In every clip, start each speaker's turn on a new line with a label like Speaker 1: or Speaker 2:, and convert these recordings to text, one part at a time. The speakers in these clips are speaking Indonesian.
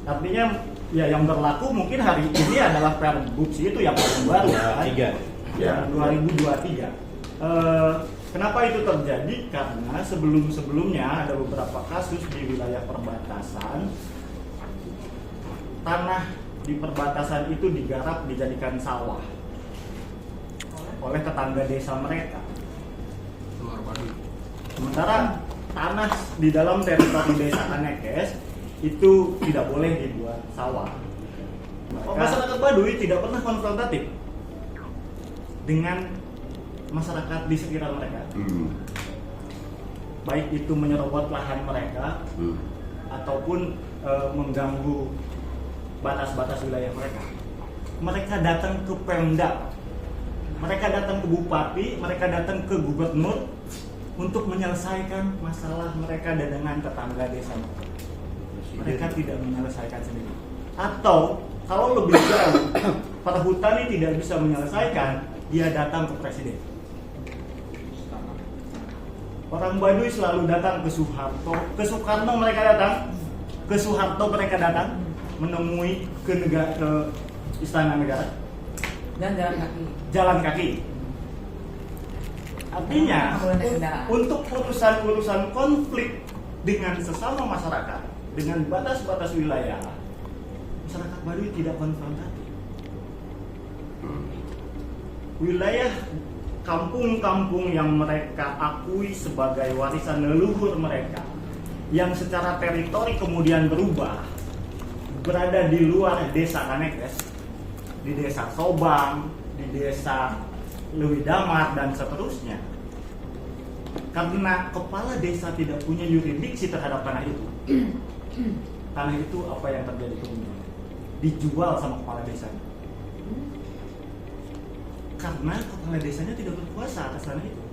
Speaker 1: Artinya ya yang berlaku mungkin hari ini adalah Perbups itu yang paling baru kan? Ya, 2023. Kenapa itu terjadi? Karena sebelum-sebelumnya ada beberapa kasus di wilayah perbatasan, tanah di perbatasan itu digarap dijadikan sawah oleh tetangga desa mereka. Sementara tanah di dalam teritori desa Kanekes itu tidak boleh dibuat sawah. Masyarakat Baduy tidak pernah konfrontatif dengan masyarakat di sekitar mereka. Baik itu menyerobot lahan mereka ataupun mengganggu batas-batas wilayah mereka. Mereka datang ke Pemda, mereka datang ke Bupati, mereka datang ke Gubernur untuk menyelesaikan masalah mereka dengan tetangga desa mereka. Mereka tidak menyelesaikan sendiri. Atau kalau lebih jauh, perhutani tidak bisa menyelesaikan, dia datang ke Presiden. Orang Baduy selalu datang ke Soeharto, ke Soekarno mereka datang, ke Soeharto mereka datang, menemui ke Istana Negara
Speaker 2: dan
Speaker 1: jalan kaki. Artinya untuk urusan-urusan konflik dengan sesama masyarakat, dengan batas-batas wilayah, masyarakat Baduy tidak konfrontatif. Wilayah kampung-kampung yang mereka akui sebagai warisan leluhur mereka, yang secara teritori kemudian berubah, berada di luar desa Kanekes, di desa Sobang, di desa Lewi Damar dan seterusnya. Karena kepala desa tidak punya yurisdiksi terhadap tanah itu. Tanah itu apa yang terjadi kemudian? Dijual sama kepala desanya. Karena kepala desanya tidak berkuasa atas tanah itu.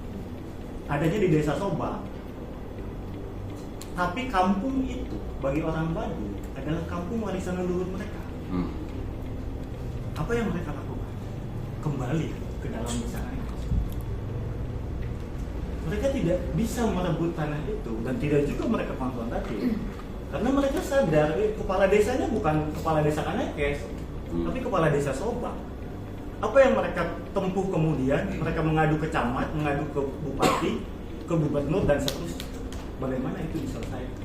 Speaker 1: Adanya di desa Sobang. Tapi kampung itu bagi orang Baduy adalah kampung warisan leluhur mereka. Apa yang mereka lakukan? Kembali ke dalam desa. Mereka tidak bisa merebut tanah itu dan tidak juga mereka konfrontatif. Karena mereka sadar kepala desanya bukan kepala desa Kanekes, tapi kepala desa Sobang. Apa yang mereka tempuh kemudian? Mereka mengadu ke camat, mengadu ke bupati, ke gubernur dan seterusnya. Bagaimana itu diselesaikan?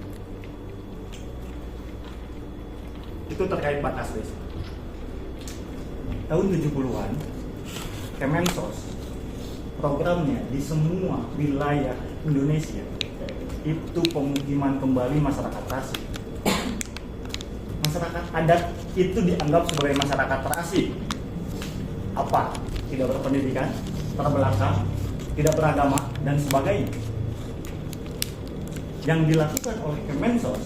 Speaker 1: Itu terkait batas desa. Tahun 70-an, Kemensos programnya di semua wilayah Indonesia itu pemukiman kembali masyarakat terasing. Masyarakat adat itu dianggap sebagai masyarakat terasing. Apa? Tidak berpendidikan, terbelakang, tidak beragama, dan sebagainya. Yang dilakukan oleh Kemensos,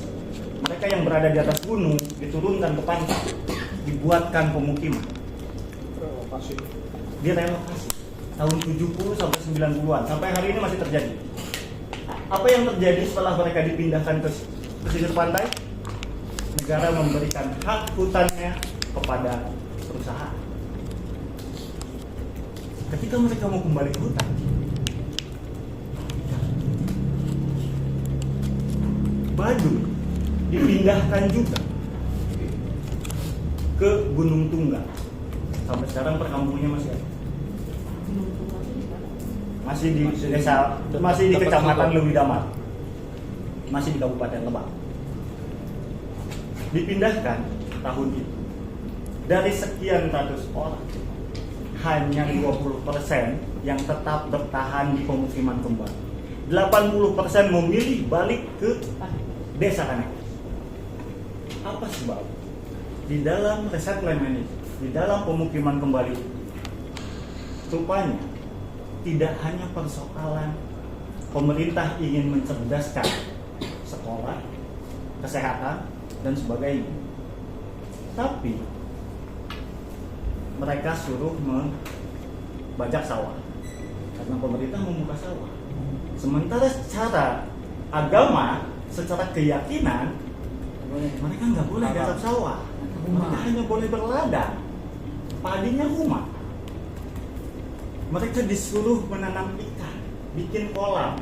Speaker 1: mereka yang berada di atas gunung diturunkan ke pantai, dibuatkan pemukiman. Direlokasi tahun 70 sampai 90-an, sampai hari ini masih terjadi. Apa yang terjadi setelah mereka dipindahkan ke pesisir pantai? Negara memberikan hak hutannya kepada perusahaan. Ketika mereka mau kembali ke hutan, Baduy dipindahkan juga ke Gunung Tunggal. Sampai sekarang perkampungannya masih ada. Masih di desa, masih di kecamatan Lewi Damar, masih di Kabupaten Lebak. Dipindahkan tahun itu. Dari sekian ratus orang, hanya 20% yang tetap bertahan di pemukiman kembali. 80% memilih balik ke desa Kanekes. Apa sebab? Di dalam resettlement itu, di dalam pemukiman kembali, rupanya tidak hanya persoalan pemerintah ingin mencerdaskan sekolah, kesehatan, dan sebagainya, tapi mereka suruh membajak sawah karena pemerintah membuka sawah. Sementara secara agama, secara keyakinan, mereka nggak boleh garap sawah, mereka hanya boleh berladang, padinya rumah. Mereka disuruh menanam ikan, bikin kolam.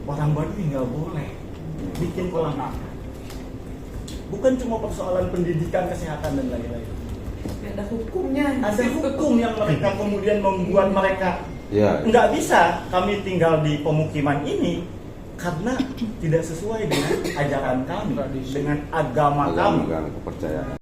Speaker 1: Orang Baduy nggak boleh bikin kolam ikan. Bukan cuma persoalan pendidikan, kesehatan dan lain-lain.
Speaker 2: Ada hukumnya.
Speaker 1: Ada hukum yang mereka kemudian membuat mereka
Speaker 3: Ya.
Speaker 1: nggak bisa kami tinggal di pemukiman ini karena tidak sesuai dengan ajaran kami, dengan agama kami.
Speaker 3: Kepercayaan.